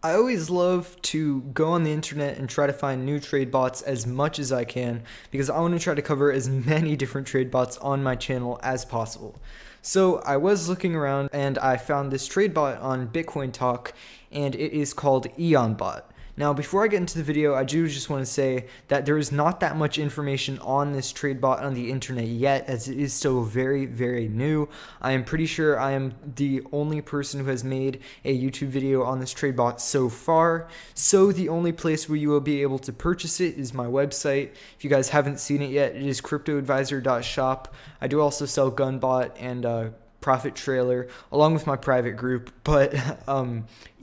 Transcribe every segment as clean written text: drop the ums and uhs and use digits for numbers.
I always love to go on the internet and try to find new trade bots as much as I can because I want to try to cover as many different trade bots on my channel as possible. So I was looking around and I found this trade bot on Bitcoin Talk, and it is called Eon Bot. Now, before I get into the video, I do just want to say that there is not that much information on this trade bot on the internet yet, as it is still very, very new. I am pretty sure I am the only person who has made a YouTube video on this trade bot so far. So the only place where you will be able to purchase it is my website. If you guys haven't seen it yet, it is cryptoadvisor.shop. I do also sell GunBot and profit trailer along with my private group, but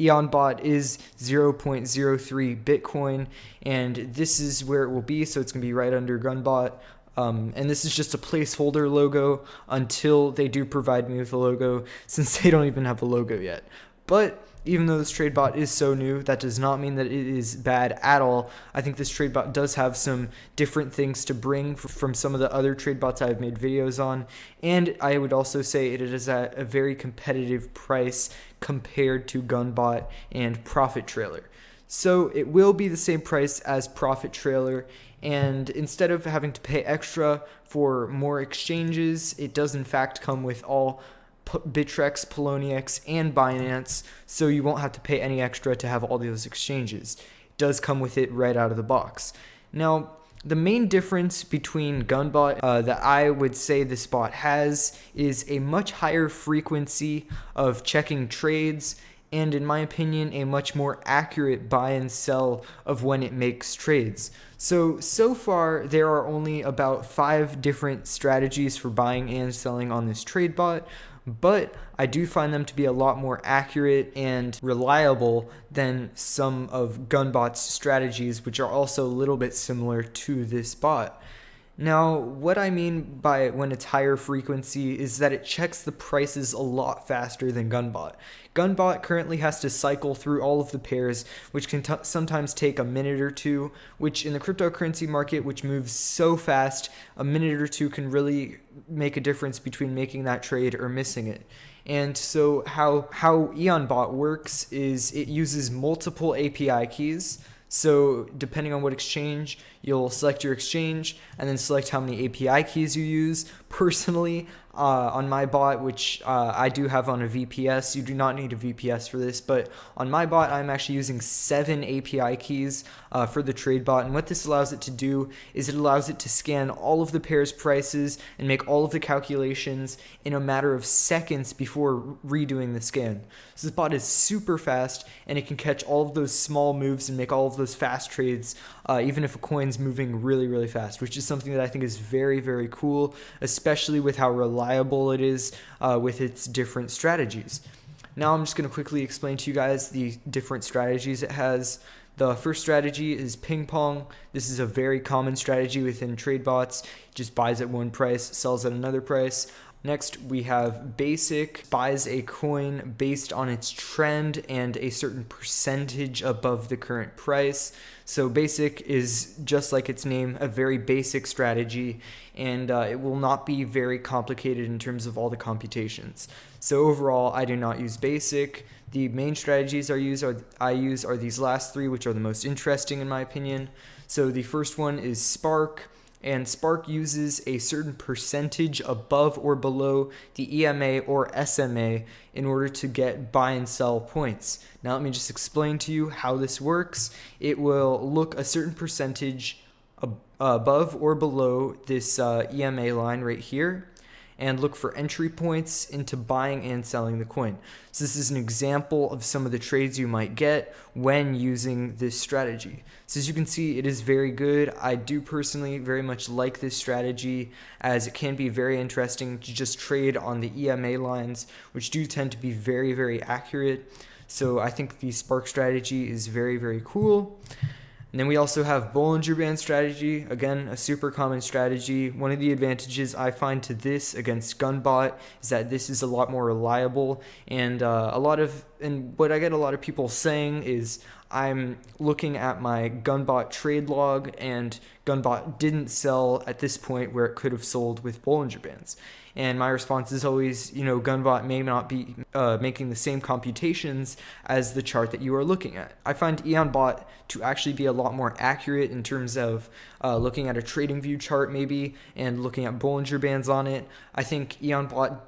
Eon Bot is 0.03 Bitcoin, and this is where it will be, so it's gonna be right under GunBot. And this is just a placeholder logo until they do provide me with a logo, since they don't even have a logo yet. But even though this trade bot is so new, that does not mean that it is bad at all. I think this trade bot does have some different things to bring from some of the other trade bots I've made videos on. And I would also say it is at a very competitive price compared to GunBot and Profit Trailer. So it will be the same price as Profit Trailer, and instead of having to pay extra for more exchanges, it does in fact come with all Bittrex, Poloniex, and Binance, so you won't have to pay any extra to have all those exchanges. It does come with it right out of the box. Now, the main difference between GunBot that I would say this bot has is a much higher frequency of checking trades, and in my opinion, a much more accurate buy and sell of when it makes trades. So far, there are only about 5 different strategies for buying and selling on this trade bot, but I do find them to be a lot more accurate and reliable than some of GunBot's strategies, which are also a little bit similar to this bot. Now, what I mean by when it's higher frequency is that it checks the prices a lot faster than GunBot. GunBot currently has to cycle through all of the pairs, which can sometimes take a minute or two, which in the cryptocurrency market, which moves so fast, a minute or two can really make a difference between making that trade or missing it. And so how EonBot works is it uses multiple API keys. So depending on what exchange, you'll select your exchange and then select how many API keys you use. Personally, on my bot, which I do have on a VPS, you do not need a VPS for this, but on my bot, I'm actually using 7 API keys for the trade bot. And what this allows it to do is it allows it to scan all of the pairs prices and make all of the calculations in a matter of seconds before redoing the scan. So this bot is super fast, and it can catch all of those small moves and make all of those fast trades, even if a coin's moving really, really fast, which is something that I think is very, very cool, especially with how reliable it is with its different strategies. Now I'm just going to quickly explain to you guys the different strategies it has. The first strategy is ping pong. This is a very common strategy within trade bots. It just buys at one price, sells at another price. Next, we have basic, buys a coin based on its trend and a certain percentage above the current price. So basic is, just like its name, a very basic strategy, and it will not be very complicated in terms of all the computations. So overall, I do not use basic. The main strategies I use are these last 3, which are the most interesting in my opinion. So the first one is Spark. And Spark uses a certain percentage above or below the EMA or SMA in order to get buy and sell points. Now let me just explain to you how this works. It will look a certain percentage above or below this EMA line right here, and look for entry points into buying and selling the coin. So this is an example of some of the trades you might get when using this strategy. So as you can see, it is very good. I do personally very much like this strategy, as it can be very interesting to just trade on the EMA lines, which do tend to be very, very accurate. So I think the Spark strategy is very, very cool. And then we also have Bollinger Band strategy, again, a super common strategy. One of the advantages I find to this against GunBot is that this is a lot more reliable, and a lot of what I get a lot of people saying is I'm looking at my GunBot trade log, and GunBot didn't sell at this point where it could have sold with Bollinger Bands. And my response is always, GunBot may not be making the same computations as the chart that you are looking at. I find EonBot to actually be a lot more accurate in terms of looking at a trading view chart maybe and looking at Bollinger Bands on it. I think EonBot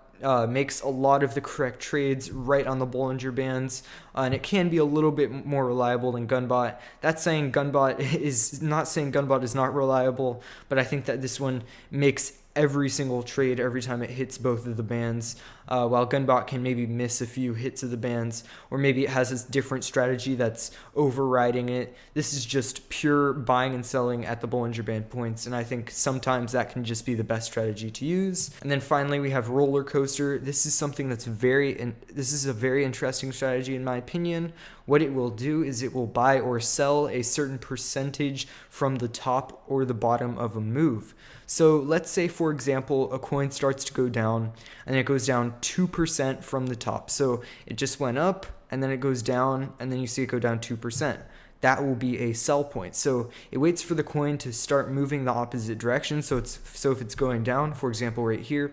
makes a lot of the correct trades right on the Bollinger Bands, and it can be a little bit more reliable than GunBot. That's saying GunBot is not saying GunBot is not reliable, but I think that this one makes every single trade every time it hits both of the bands, while GunBot can maybe miss a few hits of the bands, or maybe it has a different strategy that's overriding it. This is just pure buying and selling at the Bollinger Band points, and I think sometimes that can just be the best strategy to use. And then finally we have Rollercoaster. This is something that's this is a very interesting strategy in my opinion. What it will do is it will buy or sell a certain percentage from the top or the bottom of a move. So let's say, for example, a coin starts to go down and it goes down 2% from the top. So it just went up and then it goes down and then you see it go down 2%. That will be a sell point. So it waits for the coin to start moving the opposite direction. So if it's going down, for example, right here,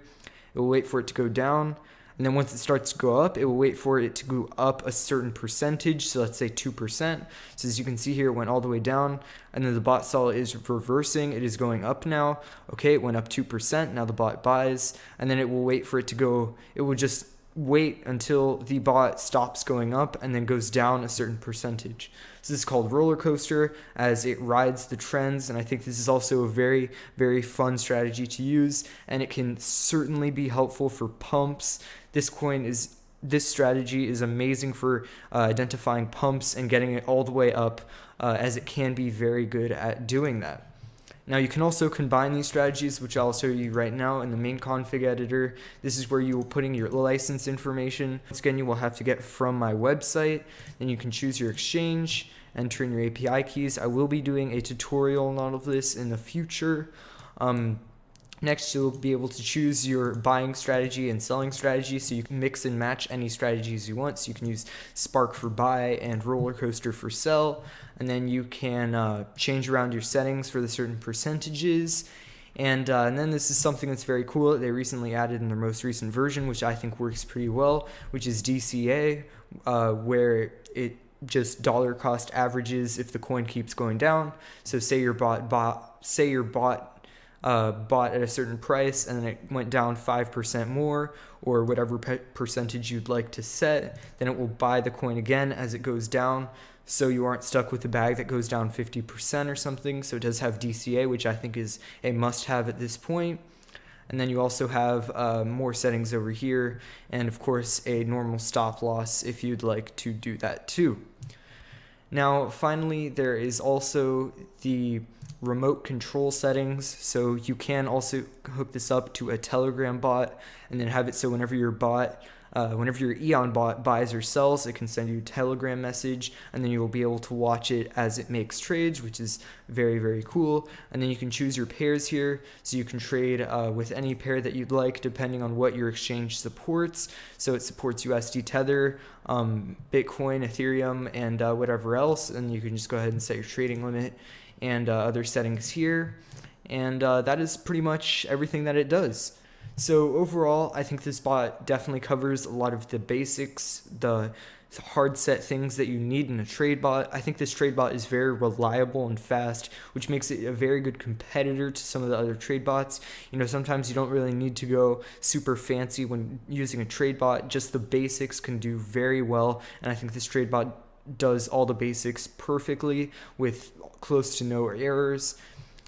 it will wait for it to go down. And then once it starts to go up, it will wait for it to go up a certain percentage. So let's say 2%. So as you can see here, it went all the way down. And then the bot stall is reversing. It is going up now. Okay, it went up 2%. Now the bot buys. And then it will wait for it to go. It will just wait until the bot stops going up and then goes down a certain percentage. So this is called Rollercoaster, as it rides the trends, and I think this is also a very, very fun strategy to use, and it can certainly be helpful for pumps. This strategy is amazing for identifying pumps and getting it all the way up, as it can be very good at doing that. Now you can also combine these strategies, which I'll show you right now in the main config editor. This is where you will put in your license information. Once again, you will have to get from my website. Then you can choose your exchange, enter in your API keys. I will be doing a tutorial on all of this in the future. Next, you'll be able to choose your buying strategy and selling strategy, so you can mix and match any strategies you want. So you can use Spark for buy and Rollercoaster for sell, and then you can change around your settings for the certain percentages. And then this is something that's very cool that they recently added in their most recent version, which I think works pretty well, which is DCA, where it just dollar cost averages if the coin keeps going down. So say your bot bought at a certain price and then it went down 5% more, or whatever percentage you'd like to set, then it will buy the coin again as it goes down, so you aren't stuck with a bag that goes down 50% or something. So it does have DCA, which I think is a must-have at this point. And then you also have more settings over here, and of course a normal stop loss if you'd like to do that too. Now finally, there is also the remote control settings, so you can also hook this up to a Telegram bot and then have it so whenever your Eon Bot buys or sells, it can send you a Telegram message, and then you will be able to watch it as it makes trades, which is very, very cool. And then you can choose your pairs here, so you can trade with any pair that you'd like depending on what your exchange supports. So it supports USD Tether, Bitcoin, Ethereum, and whatever else, and you can just go ahead and set your trading limit and other settings here. And that is pretty much everything that it does. So overall, I think this bot definitely covers a lot of the basics, the hard set things that you need in a trade bot. I think this trade bot is very reliable and fast, which makes it a very good competitor to some of the other trade bots. Sometimes you don't really need to go super fancy when using a trade bot. Just the basics can do very well, and I think this trade bot does all the basics perfectly with close to no errors.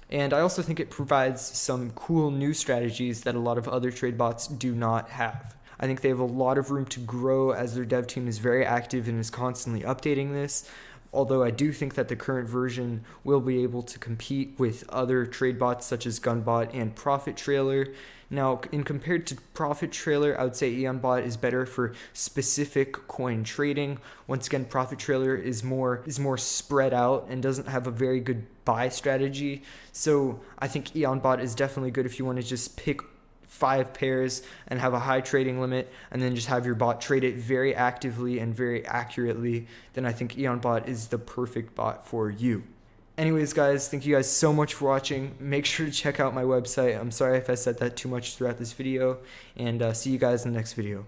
And I also think it provides some cool new strategies that a lot of other trade bots do not have. I think they have a lot of room to grow, as their dev team is very active and is constantly updating this. Although I do think that the current version will be able to compete with other trade bots such as GunBot and Profit Trailer. Now, in compared to Profit Trailer, I would say EonBot is better for specific coin trading. Once again, Profit Trailer is more spread out and doesn't have a very good buy strategy. So I think EonBot is definitely good if you want to just pick 5 pairs and have a high trading limit, and then just have your bot trade it very actively and very accurately, then I think EonBot is the perfect bot for you. Anyways, guys, thank you guys so much for watching. Make sure to check out my website. I'm sorry if I said that too much throughout this video, and see you guys in the next video.